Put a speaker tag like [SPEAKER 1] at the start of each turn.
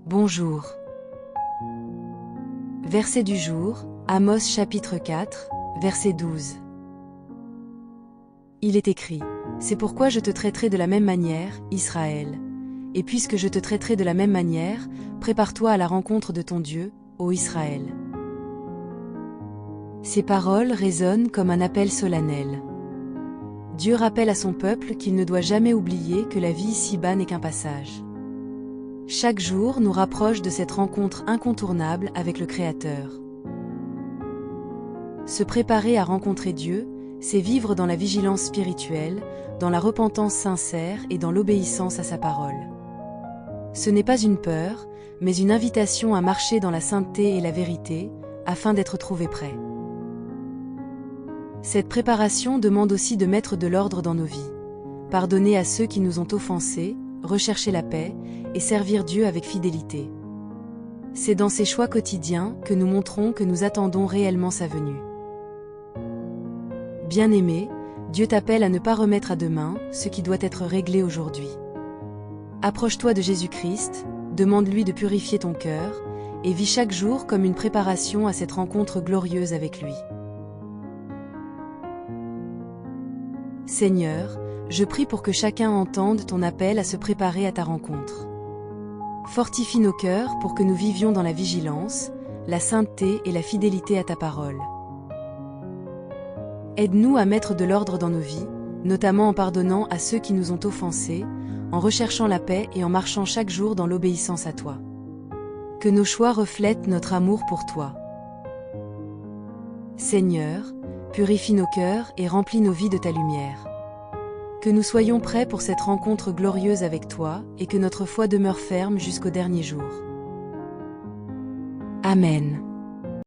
[SPEAKER 1] Bonjour. Verset du jour, Amos chapitre 4, verset 12. Il est écrit: C'est pourquoi je te traiterai de la même manière, Israël. Et puisque je te traiterai de la même manière, prépare-toi à la rencontre de ton Dieu, ô Israël. Ces paroles résonnent comme un appel solennel. Dieu rappelle à son peuple qu'il ne doit jamais oublier que la vie ici-bas n'est qu'un passage. Chaque jour nous rapproche de cette rencontre incontournable avec le Créateur. Se préparer à rencontrer Dieu, c'est vivre dans la vigilance spirituelle, dans la repentance sincère et dans l'obéissance à sa parole. Ce n'est pas une peur, mais une invitation à marcher dans la sainteté et la vérité, afin d'être trouvé prêt. Cette préparation demande aussi de mettre de l'ordre dans nos vies, pardonner à ceux qui nous ont offensés, rechercher la paix et servir Dieu avec fidélité. C'est dans ces choix quotidiens que nous montrons que nous attendons réellement sa venue. Bien-aimé, Dieu t'appelle à ne pas remettre à demain ce qui doit être réglé aujourd'hui. Approche-toi de Jésus-Christ, demande-lui de purifier ton cœur, et vis chaque jour comme une préparation à cette rencontre glorieuse avec lui. Seigneur, je prie pour que chacun entende ton appel à se préparer à ta rencontre. Fortifie nos cœurs pour que nous vivions dans la vigilance, la sainteté et la fidélité à ta parole. Aide-nous à mettre de l'ordre dans nos vies, notamment en pardonnant à ceux qui nous ont offensés, en recherchant la paix et en marchant chaque jour dans l'obéissance à toi. Que nos choix reflètent notre amour pour toi. Seigneur, purifie nos cœurs et remplis nos vies de ta lumière. Que nous soyons prêts pour cette rencontre glorieuse avec toi et que notre foi demeure ferme jusqu'au dernier jour. Amen.